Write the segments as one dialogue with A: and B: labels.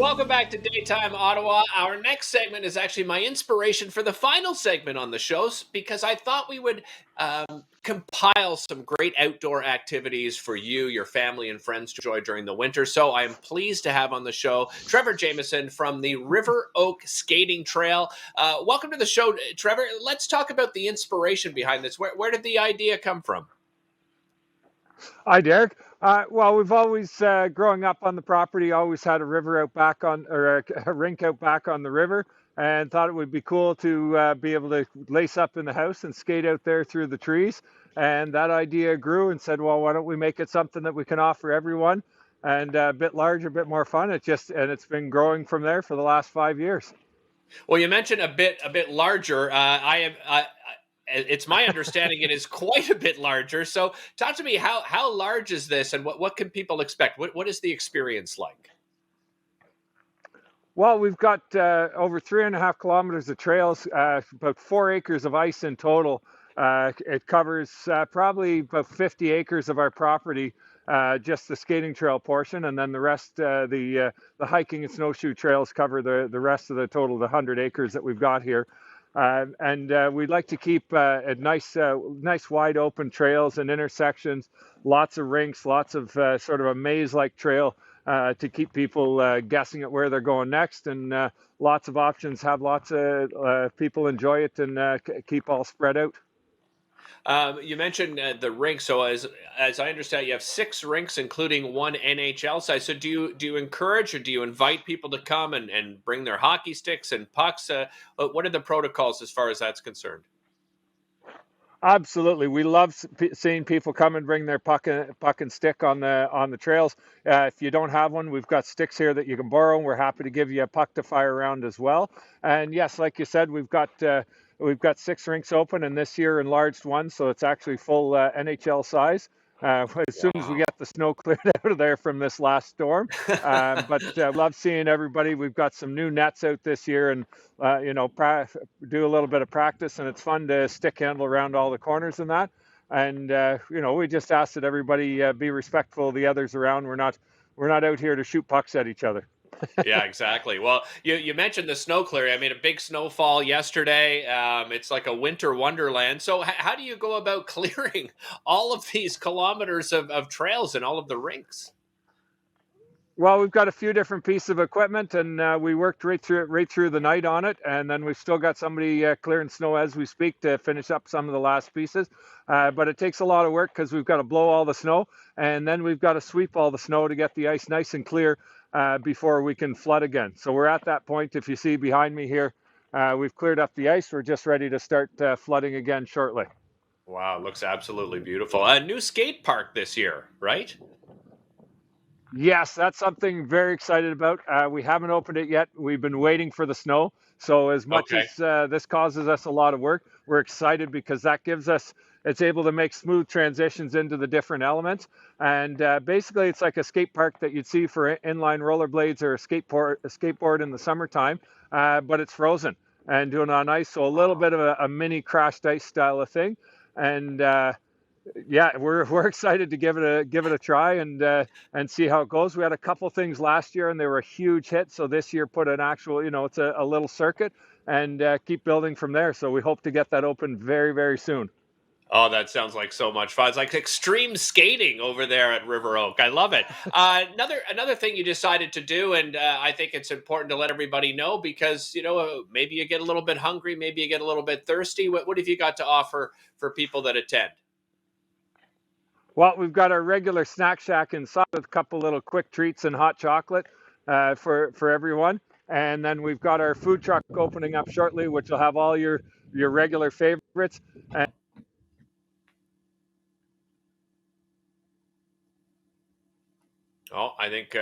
A: Welcome back to Daytime Ottawa. Our next segment is actually my inspiration for the final segment on the shows because I thought we would compile some great outdoor activities for you, your family, and friends to enjoy during the winter. So I am pleased to have on the show Trevor Jamieson from the RiverOak Skating Trail. Welcome to the show, Trevor. Let's talk about the inspiration behind this. Where did the idea come from?
B: Hi, Derek. Well, we've always, growing up on the property, always had a river out back on, or a rink out back on the river, and thought it would be cool to be able to lace up in the house and skate out there through the trees. And that idea grew and said, well, why don't we make it something that we can offer everyone, and a bit larger, a bit more fun. It's been growing from there for the last 5 years.
A: Well, you mentioned a bit larger. It's my understanding it is quite a bit larger. So talk to me, how large is this and what can people expect? What is the experience like?
B: Well, we've got over 3.5 kilometers of trails, about 4 acres of ice in total. It covers probably about 50 acres of our property, just the skating trail portion, and then the rest, the hiking and snowshoe trails cover the rest of the total, the 100 acres that we've got here. We'd like to keep nice wide open trails and intersections, lots of rinks, lots of sort of a maze-like trail to keep people guessing at where they're going next, and lots of options, have lots of people enjoy it, and keep all spread out.
A: You mentioned the rink. So as I understand, you have 6 rinks, including one NHL size. So do you encourage or do you invite people to come and bring their hockey sticks and pucks? What are the protocols as far as that's concerned?
B: Absolutely, we love seeing people come and bring their puck and stick on the trails. If you don't have one, we've got sticks here that you can borrow. We're happy to give you a puck to fire around as well. And yes, like you said, we've got 6 rinks open, and this year enlarged one, so it's actually full NHL size. As soon as we get the snow cleared out of there from this last storm. But love seeing everybody. We've got some new nets out this year, and do a little bit of practice, and it's fun to stick handle around all the corners and that. And we just ask that everybody be respectful of the others around. We're not out here to shoot pucks at each other.
A: Yeah, exactly. Well, you mentioned the snow clearing. I mean, a big snowfall yesterday. It's like a winter wonderland. So how do you go about clearing all of these kilometers of trails and all of the rinks?
B: Well, we've got a few different pieces of equipment, and we worked right through the night on it. And then we've still got somebody clearing snow as we speak to finish up some of the last pieces. But it takes a lot of work because we've got to blow all the snow, and then we've got to sweep all the snow to get the ice nice and clear before we can flood again. So we're at that point. If you see behind me here, we've cleared up the ice. We're just ready to start flooding again shortly.
A: Wow, looks absolutely beautiful. A new skate park this year, right?
B: Yes, that's something very excited about. We haven't opened it yet. We've been waiting for the snow. So as much as this causes us a lot of work, we're excited because that gives us, it's able to make smooth transitions into the different elements. And basically, it's like a skate park that you'd see for inline rollerblades or a skateboard in the summertime, but it's frozen and doing it on ice. So a little bit of a mini crashed ice style of thing. And yeah, we're excited to give it a try and see how it goes. We had a couple things last year and they were a huge hit. So this year put an actual, it's a little circuit, and keep building from there. So we hope to get that open very, very soon.
A: Oh, that sounds like so much fun. It's like extreme skating over there at RiverOak. I love it. Another thing you decided to do, and I think it's important to let everybody know because, maybe you get a little bit hungry, maybe you get a little bit thirsty. What have you got to offer for people that attend?
B: Well, we've got our regular snack shack inside with a couple little quick treats and hot chocolate for everyone. And then we've got our food truck opening up shortly, which will have all your regular favorites.
A: Oh, I think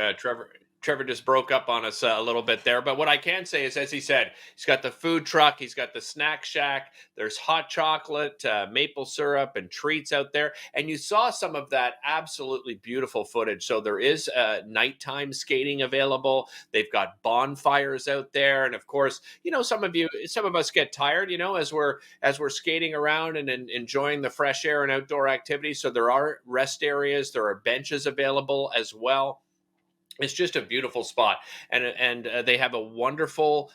A: Trevor just broke up on us a little bit there. But what I can say is, as he said, he's got the food truck, he's got the snack shack, there's hot chocolate, maple syrup, and treats out there. And you saw some of that absolutely beautiful footage. So there is nighttime skating available. They've got bonfires out there. And of course, some of us get tired, as we're skating around and enjoying the fresh air and outdoor activities. So there are rest areas, there are benches available as well. It's just a beautiful spot, and they have a wonderful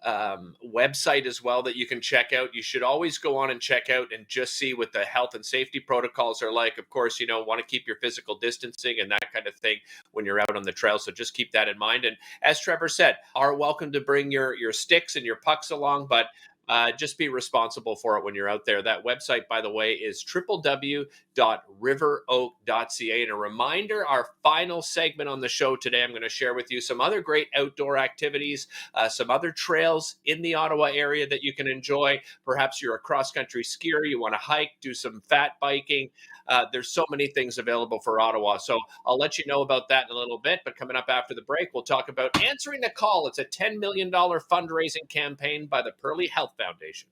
A: website as well that you can check out. You should always go on and check out and just see what the health and safety protocols are like. Of course, want to keep your physical distancing and that kind of thing when you're out on the trail. So just keep that in mind. And as Trevor said, are welcome to bring your sticks and your pucks along, but just be responsible for it when you're out there. That website, by the way, is www.riveroak.ca. And a reminder, our final segment on the show today, I'm going to share with you some other great outdoor activities, some other trails in the Ottawa area that you can enjoy. Perhaps you're a cross-country skier, you want to hike, do some fat biking. There's so many things available for Ottawa. So I'll let you know about that in a little bit. But coming up after the break, we'll talk about answering the call. It's a $10 million fundraising campaign by the Pearly Health Foundation.